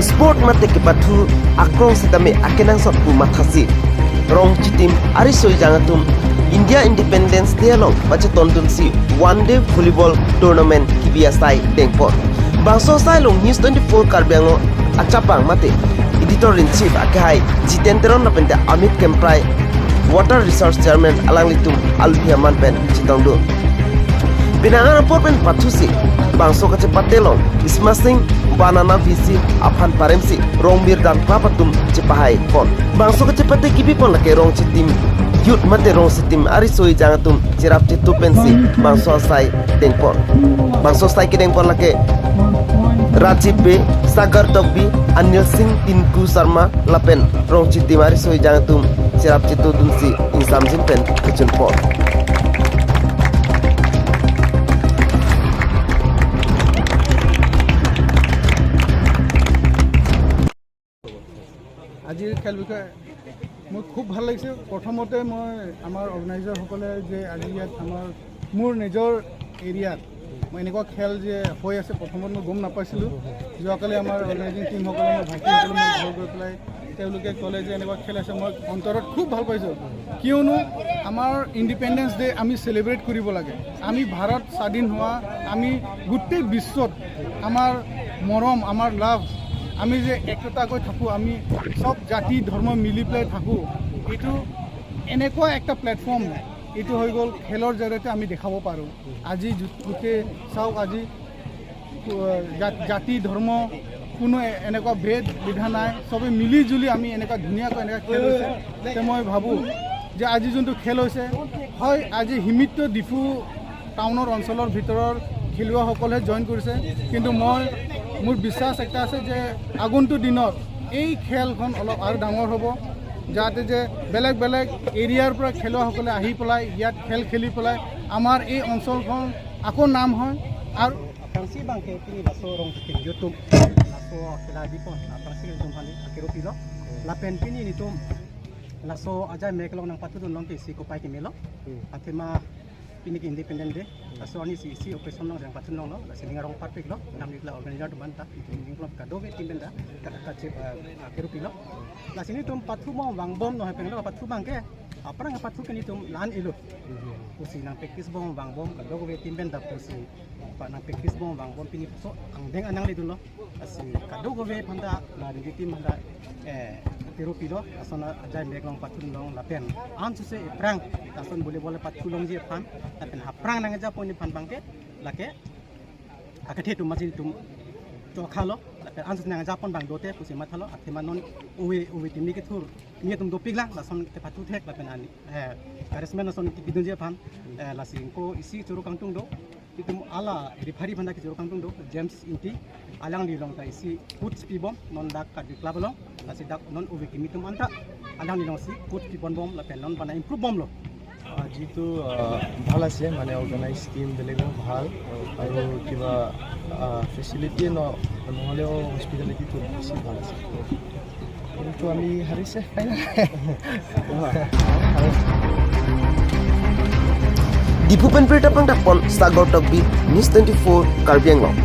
sport mate ke pathu akrong sitame akenang sotku mathasi rong chitim arisoi jangatum India Independence Day long bache tondun si one day volleyball tournament kibia sai dengpor bangso sai long news 24 karbiango achapang mate editor in chief akai jitenteron napente Amit Kemprai water resource chairman alanglitum albiaman pen chitongdu binangan porpen pathusi bangso kache patelong ismasing banana visi aphan paremsi rongmir dan papatum cepahai pon bangso kache pate kibi pon lake rong chitim yut mate rong sitim arisoi jangatum cirap citu pensi bangso sai dengpon bangso sai ke dengpon lake Rajiv B Sagar Tokbi Anil Singh Tinku Sharma lapen rong chitim arisoi jangatum cirap citu dunsi insam jinpen kecun pon আজিৰ খেল বিষয়ে মোৰ খুব ভাল লাগিছে প্ৰথমতে মই আমাৰ অৰ্গেনাইজাৰসকলে যে আজি ইয়াত আমাৰ মোৰ নিজৰ এৰিয়াত মই এনেকুৱা খেল যে হৈ আছে প্ৰথমত মই গম নাপাইছিলোঁ যোৱাকালি আমাৰ অৰ্গেনাইজিং টিমসকলে মই ভাইটিসকলে মই ঘৰ গৈ পেলাই তেওঁলোকে ক'লে যে এনেকুৱা খেল আছে মই অন্তৰত খুব ভাল পাইছোঁ কিয়নো আমাৰ ইণ্ডিপেণ্ডেন্স ডে আমি চেলিব্ৰেট কৰিব লাগে আমি ভাৰত স্বাধীন হোৱা আমি গোটেই বিশ্বত আমাৰ মৰম আমাৰ লাভ আমি যে একতাকৈ থাকোঁ আমি সব জাতি ধৰ্ম মিলি পেলাই থাকোঁ এইটো এনেকুৱা একটা প্লেটফৰ্ম এইটো হৈ গ'ল খেলৰ জৰিয়তে আমি দেখাব পাৰোঁ আজি গোটেই চাওক আজি জাতি ধৰ্ম কোনো এনেকুৱা ভেদ বিধা নাই চবে মিলি জুলি আমি এনেকুৱা ধুনীয়াকৈ এনেকুৱা খেল হৈছে তে মই ভাবোঁ যে আজি যোনটো খেল হৈছে হয় আজি সীমিত ডিফু টাউনৰ অঞ্চলৰ ভিতৰৰ খেলুৱৈসকলে জইন কৰিছে কিন্তু মোৰ বিশ্বাস একটা আছে যে আগন্তুক দিনত এই খেলখন অলপ আৰু ডাঙৰ হ'ব যাতে যে বেলেগ বেলেগ এৰিয়াৰ পৰা খেলুৱৈসকলে আহি পেলাই ইয়াত খেল খেলি পেলাই আমাৰ এই অঞ্চলখন আকৌ নাম হয় আৰু Fransi bangke pini laso rong titik YouTube laso kela dipon fransi tum hali akiro pilo lapen pini ni tum laso aja mekelong nang patu long ke si ko pai ke melo atema pini ke independent de laso ani si operation nang patu nong lo la selinga rong parpek lo nam ni la organizer tu banta ingklop kado be tim benda kata chip akiro pilo la sini tum patu mo wang bom no hepeng lo patu bangke apa nang patu ke ni tum lan elo pusi nang pekis bom wang bom kado be tim benda pusi pa nang pekis bom wang bom pini so ang deng anang le dulu asi kado go be panda la di tim handa Pero pilo asana ajai meklong patun long lapen an suse prang ason boleh patun long je pan lapen ha prang nang aja poni pan bangke lake akathe tu masin tum chokhalo lapen an suse nang aja pon bang dote pusi mathalo athema non uwe timni ke thur ni tum dopik la lason te patu thek lapen ani karismen ason kidun je pan lasing ko isi churu kangtung do itum ala rifari banda ke churu kangtung do James Inti alang di long ta isi put spibom non dak ka di club long asi dak non uwe kimitum anta alang di long si put spibom bom la pen non bana improve bom lo jitu ভাল আছে মানে organise team বেলেগো ভাল আৰু কিবা facility নহলেও hospitality তো বেছি ভাল আছে কিন্তু আমি হাৰিছে Dipupen Prita Pangdapon Sagar Tokbi News 24 Karbi Anglong